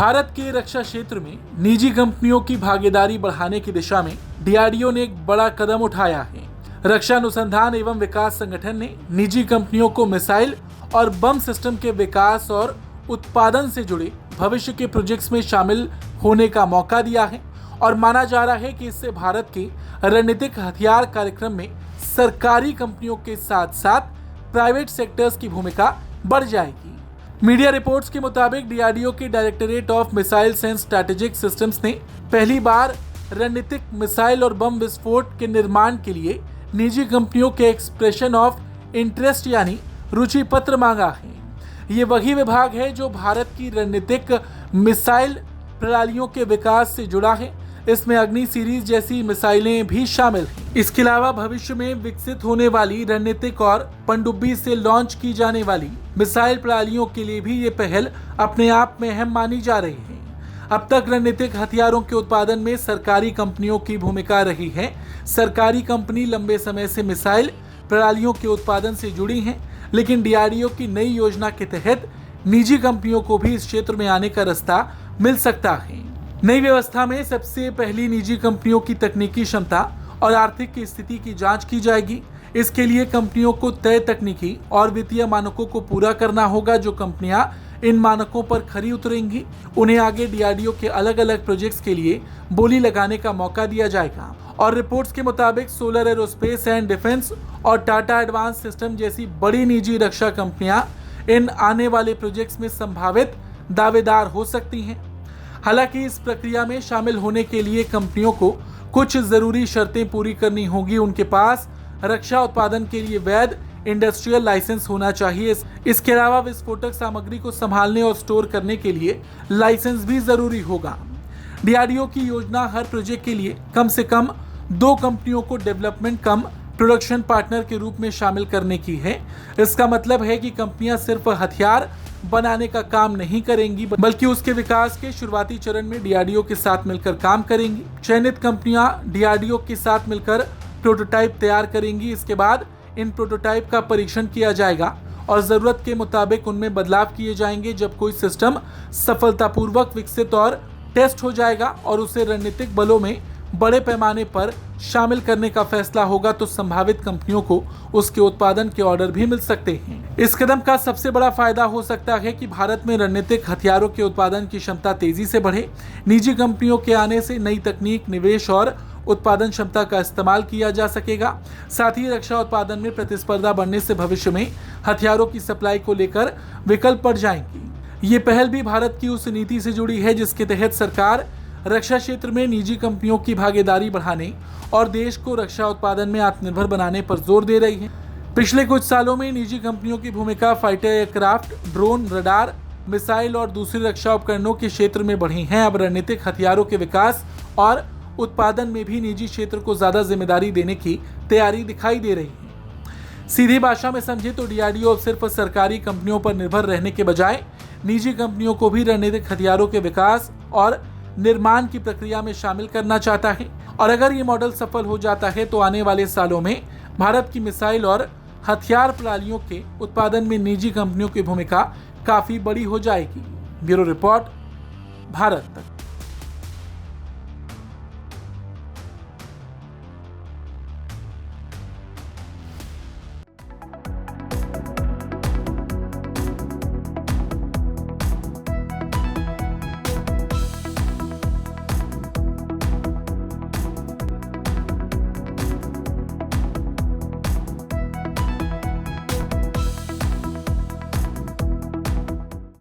भारत के रक्षा क्षेत्र में निजी कंपनियों की भागीदारी बढ़ाने की दिशा में डीआरडीओ ने एक बड़ा कदम उठाया है। रक्षा अनुसंधान एवं विकास संगठन ने निजी कंपनियों को मिसाइल और बम सिस्टम के विकास और उत्पादन से जुड़े भविष्य के प्रोजेक्ट्स में शामिल होने का मौका दिया है और माना जा रहा है कि इससे भारत के रणनीतिक हथियार कार्यक्रम में सरकारी कंपनियों के साथ साथ प्राइवेट सेक्टर्स की भूमिका बढ़ जाएगी। मीडिया रिपोर्ट्स के मुताबिक डीआरडीओ के directorate of missiles and strategic systems ने पहली बार रणनीतिक मिसाइल और बम विस्फोट के निर्माण के लिए निजी कंपनियों के एक्सप्रेशन ऑफ इंटरेस्ट यानी रुचि पत्र मांगा है। ये वही विभाग है जो भारत की रणनीतिक मिसाइल प्रणालियों के विकास से जुड़ा है। इसमें अग्नि सीरीज जैसी मिसाइलें भी शामिल हैं। इसके अलावा भविष्य में विकसित होने वाली रणनीतिक और पनडुब्बी से लॉन्च की जाने वाली मिसाइल प्रणालियों के लिए भी ये पहल अपने आप में अहम मानी जा रही है। अब तक रणनीतिक हथियारों के उत्पादन में सरकारी कंपनियों की भूमिका रही है। सरकारी कंपनी लंबे समय से मिसाइल प्रणालियों के उत्पादन से जुड़ी हैं, लेकिन डीआरडीओ की नई योजना के तहत निजी कंपनियों को भी इस क्षेत्र में आने का रास्ता मिल सकता है। नई व्यवस्था में सबसे पहली निजी कंपनियों की तकनीकी क्षमता और आर्थिक स्थिति की जांच की जाएगी। इसके लिए कंपनियों को तय तकनीकी और वित्तीय मानकों को पूरा करना होगा। जो कंपनियां इन मानकों पर खरी उतरेंगी उन्हें आगे डीआरडीओ के अलग अलग प्रोजेक्ट्स के लिए बोली लगाने का मौका दिया जाएगा। और रिपोर्ट्स के मुताबिक सोलर एरोस्पेस एंड डिफेंस और टाटा एडवांस सिस्टम जैसी बड़ी निजी रक्षा कंपनियां इन आने वाले प्रोजेक्ट्स में संभावित दावेदार हो सकती हैं। हालांकि इस प्रक्रिया में शामिल होने के लिए कंपनियों को कुछ जरूरी शर्तें पूरी करनी होगी। उनके पास रक्षा उत्पादन के लिए वैध इंडस्ट्रियल लाइसेंस होना चाहिए। इसके अलावा विस्फोटक सामग्री को संभालने और स्टोर करने के लिए लाइसेंस भी जरूरी होगा। डीआरडीओ की योजना हर प्रोजेक्ट के लिए कम से कम 2 कंपनियों को डेवलपमेंट कम प्रोडक्शन पार्टनर के रूप में शामिल करने की है। इसका मतलब है कि कंपनियां सिर्फ हथियार बनाने का काम नहीं करेंगी, बल्कि उसके विकास के शुरुआती चरण में डीआरडीओ के साथ मिलकर काम करेंगी। चयनित कंपनियां डीआरडीओ के साथ मिलकर प्रोटोटाइप तैयार करेंगी। इसके बाद इन प्रोटोटाइप का परीक्षण किया जाएगा और जरूरत के मुताबिक उनमें बदलाव किए जाएंगे। जब कोई सिस्टम सफलतापूर्वक विकसित और टेस्ट हो जाएगा और उसे रणनीतिक बलों में बड़े पैमाने पर शामिल करने का फैसला होगा तो संभावित कंपनियों को उसके उत्पादन के ऑर्डर भी मिल सकते हैं। इस कदम का सबसे बड़ा फायदा हो सकता है कि भारत में रणनीतिक हथियारों के उत्पादन की क्षमता तेजी से बढ़े। निजी कंपनियों के आने से नई तकनीक, निवेश और उत्पादन क्षमता का इस्तेमाल किया जा सकेगा। साथ ही रक्षा उत्पादन में प्रतिस्पर्धा बढ़ने से भविष्य में हथियारों की सप्लाई को लेकर विकल्प बढ़ जाएंगी। ये पहल भी भारत की उस नीति से जुड़ी है जिसके तहत सरकार रक्षा क्षेत्र में निजी कंपनियों की भागीदारी बढ़ाने और देश को रक्षा उत्पादन में आत्मनिर्भर बनाने पर जोर दे रही है। पिछले कुछ सालों में निजी कंपनियों की भूमिका fighter aircraft, drone, radar, missile और दूसरे रक्षा उपकरणों के क्षेत्र में बढ़ी है। अब रणनीतिक हथियारों के विकास और उत्पादन में भी निजी क्षेत्र को ज्यादा जिम्मेदारी देने की तैयारी दिखाई दे रही है। सीधी भाषा में समझे तो डीआरडीओ अब सिर्फ सरकारी कंपनियों पर निर्भर रहने के बजाय निजी कंपनियों को भी रणनीतिक हथियारों के विकास और निर्माण की प्रक्रिया में शामिल करना चाहता है। और अगर ये मॉडल सफल हो जाता है तो आने वाले सालों में भारत की मिसाइल और हथियार प्रणालियों के उत्पादन में निजी कंपनियों की भूमिका काफी बड़ी हो जाएगी। ब्यूरो रिपोर्ट, भारत तक।